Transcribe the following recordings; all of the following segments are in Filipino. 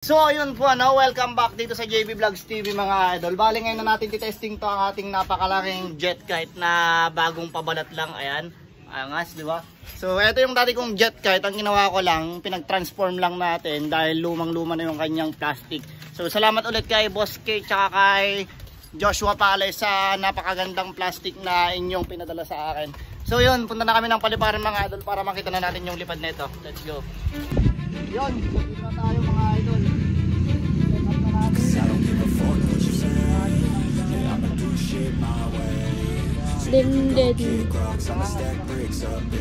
So ayun po, welcome back dito sa JB Vlogs TV mga idol. Bali ngayon na natin titesting to ang ating napakalaking jet kite na bagong pabalat lang. Ayan, angas, di ba? So ito yung dati kong jet kite. Ang ginawa ko lang, pinag-transform lang natin dahil lumang-luma na yung kanyang plastic. So salamat ulit kay Boss K tsaka kay Joshua Pale sa napakagandang plastic na inyong pinadala sa akin. So yun, punta na kami ng Paliparan mga idol para makita na natin yung lipad nito. Let's go. Yun, dito na tayo mga idol. Linded.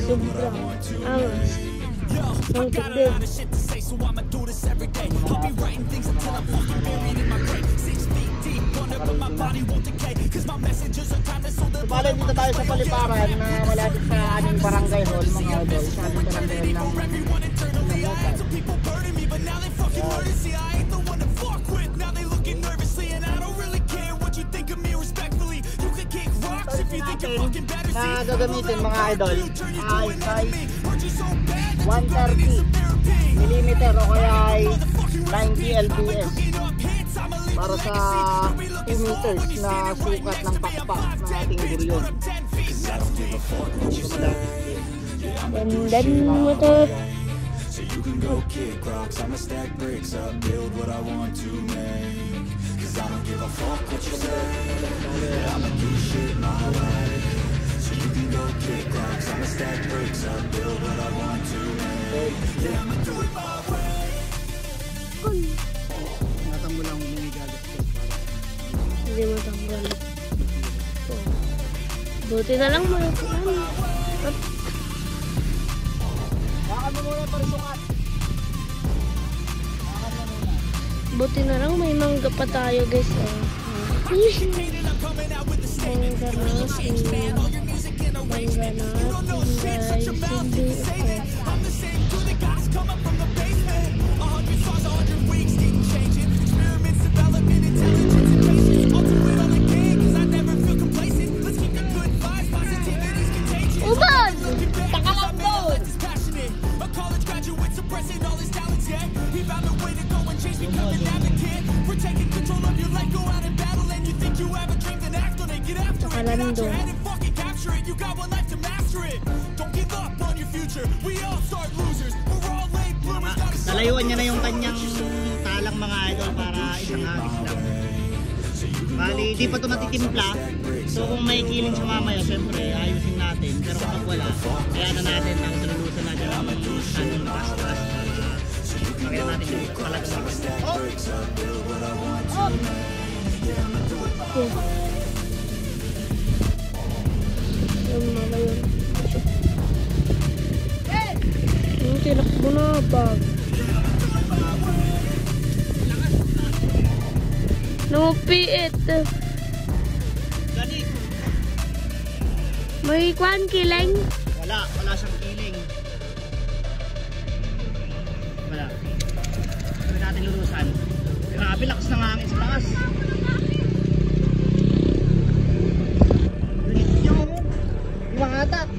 Sobrang angas. Ang ganda. Bale dito tayo sa Paliparan na malapit sa aming barangay hall mga idol. Sa aming barangay ng na gagamitin mga idol ay size 130 mm o kaya ay 90 lbs para sa 2 meters na sukat ng pakpak ng ating guryon. And then motor. So you can go kick rocks, I'ma stack bricks up, build what I want to make. Cause I don't give a fuck what you say, I'ma do shit my way. So you can go kick rocks, I'ma stack bricks up, build what I want to make. Yeah, I'ma do it my way. Ingatan mo lang may gagastos para Hindi mo tanggal. Buti na lang mga baka mo muna parisukat. Buti na lang may mangga pa tayo guys. Mangga natin. Mangga natin guys. Hindi ito. Uban! Taka lang doon! Takalando. Nalayuan niya na yung kanyang talang mga idol para isang agis lang. Bali, di pa ito natitimpla. So kung may killing sa mamaya, syempre ayusin natin. Pero kapag wala, kaya na natin ang salulusan natin ang anong tas-tas. Makita natin yung talagang lipad. Oh! Oh! Yung mama yun. Yung tinakbo na bag. Namupiit. Ganit! May kwan kileng. Wala siyang killing. Wala. Sabi natin lulusan. Grabe, lakas ng hangin sa taas. Ganit nyo. Yung hatak.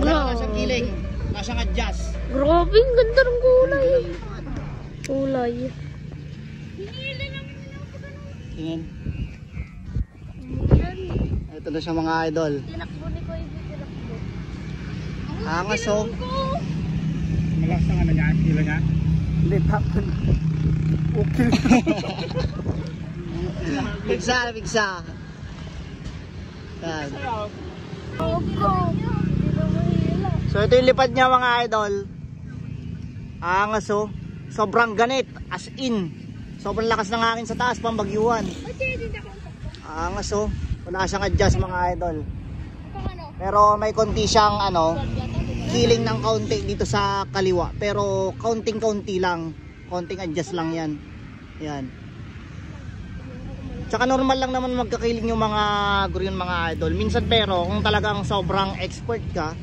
Wala siyang killing. Wala siyang adjust. Grabe, ang ganda ng kulay. Kulay. Tingin. Ito na siya mga idol. Tinakbo ni Koy, tinakbo. Angas oh. Malakas ang ano niya, kilo niya. Hindi, tapon. Okay. Bigsa. Yan. So ito yung lipad niya mga idol. Angas oh. Sobrang ganit. As in. Sobrang lakas ng hangin sa taas, pambagyuhan. Angas oh. Wala siyang adjust mga idol. Pero may konti siyang killing ng kaunti dito sa kaliwa. Pero kaunting-kaunti lang. Konting adjust lang yan. Yan. Tsaka normal lang naman magkakiling yung mga guryon mga idol. Minsan pero kung talagang sobrang expert ka,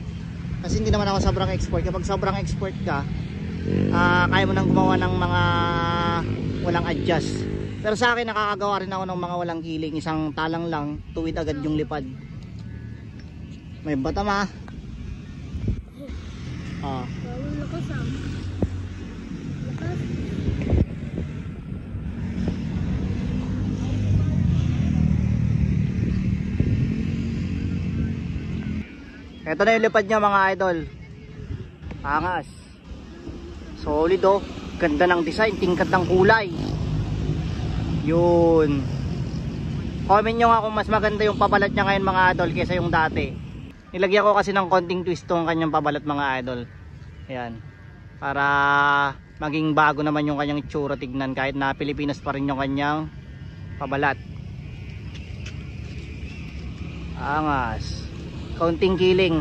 kasi hindi naman ako sobrang expert. Kapag sobrang expert ka, kaya mo nang gumawa ng mga walang adjust. Pero sa akin nakakagawa rin ako ng mga walang kiling. Isang talang lang, tuwid agad yung lipad. May batama. Ito na yung lipad niya mga idol. Angas. Solid oh. Ganda ng design, tingkad ng kulay. Yun. Comment nyo nga kung mas maganda yung pabalat niya ngayon mga idol kaysa yung dati. Nilagyan ko kasi ng konting twist tong kanyang pabalat mga idol. Ayan. Para maging bago naman yung kanyang itsura tignan kahit na Pilipinas pa rin yung kanyang pabalat. Angas. Kaunting kiling.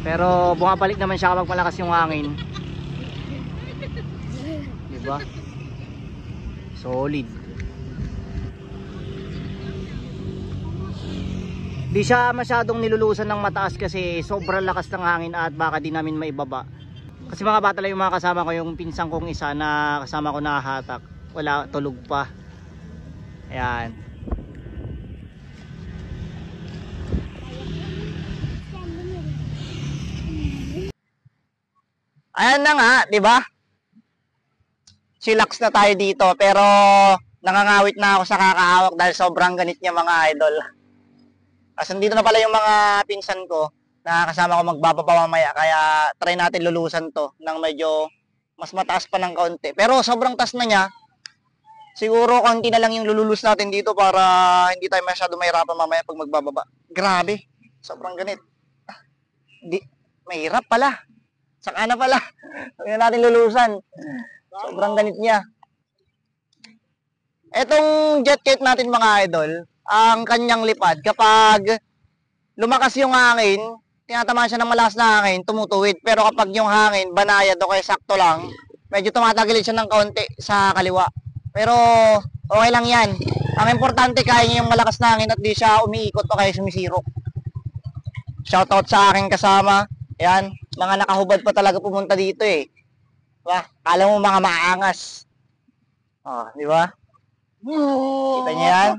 Pero bumabalik naman siya kapag malakas yung hangin. Diba? Solid. Di siya masyadong nilulusan ng mataas kasi sobrang lakas ng hangin at baka di namin maibaba. Kasi mga bata lang yung mga kasama ko, yung pinsang kong isa na kasama ko nakahatak. Wala, tulog pa. Ayan. Ayan na nga, di ba? Chillax na tayo dito pero nangangawit na ako sa kakahawak dahil sobrang ganit niya mga idol. Kasi nandito na pala yung mga pinsan ko na kasama ko magbababa mamaya kaya try natin lulusan to ng medyo mas mataas pa ng kaunti. Pero sobrang taas na niya. Siguro kaunti na lang yung lululus natin dito para hindi tayo masyado mahirapan mamaya pag magbababa. Grabe, sobrang ganit. Mahirap pala. Saka na pala. Huwag na natin lulusan. Sobrang ganit niya. Etong jet kite natin mga idol, ang kanyang lipad, kapag lumakas yung hangin, tinatamaan siya ng malakas na hangin, tumutuwid. Pero kapag yung hangin, banayad o kaya sakto lang, medyo tumatagilid siya ng kaunti sa kaliwa. Pero okay lang yan. Ang importante, kaya niya yung malakas na hangin at di siya umiikot o kaya sumisirok. Shoutout sa aking kasama. Yan, mga nakahubad pa talaga pumunta dito eh. Diba? Kala mo mga maangas. Oh, di ba? Kita niya yan?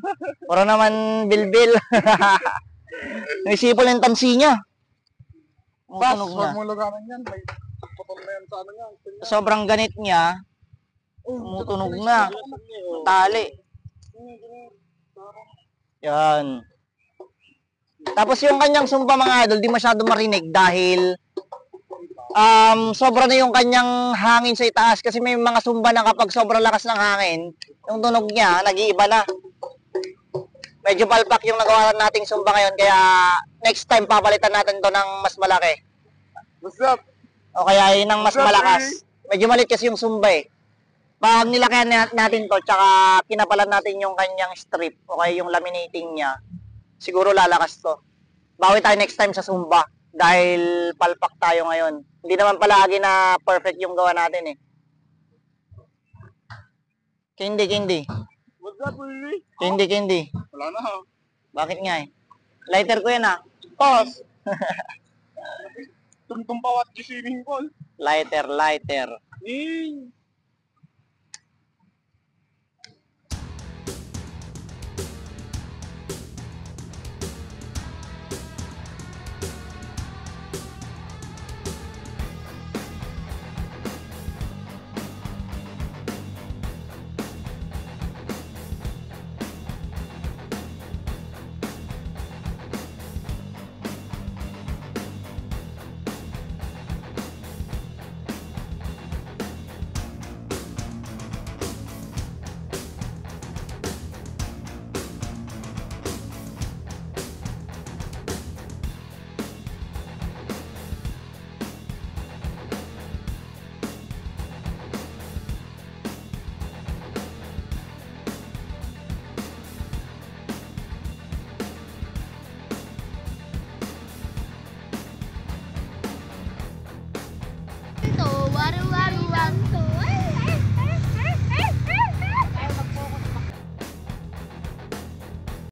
Puro naman bilbil. Naisipol yung tansi niya. Bas, huwag mo lugaran yan. May putol na yan sa ano niya. Sobrang ganit niya. Tumutunog na. Tali. Yan. Tapos yung kanyang sumpa mga idol, di masyado marinig dahil sobra na yung kanyang hangin sa itaas kasi may mga sumba na kapag sobrang lakas ng hangin, yung tunog niya, nag-iiba na. Medyo palpak yung nagawa nating sumba ngayon kaya next time papalitan natin to ng mas malaki. What's up? O kaya yun ng mas malakas. Medyo malit kasi yung sumba eh. Pag nilakayan natin to, tsaka pinapalan natin yung kanyang strip o kaya yung laminating niya, siguro lalakas to. Bawi tayo next time sa sumba dahil palpak tayo ngayon. Hindi naman palagi na perfect yung gawa natin eh. Candy. What's up, baby? Candy. Wala na ha. Bakit nga eh? Lighter ko yan ah. Pause. Tumtumpawat yung swimming pool. Lighter. Ito.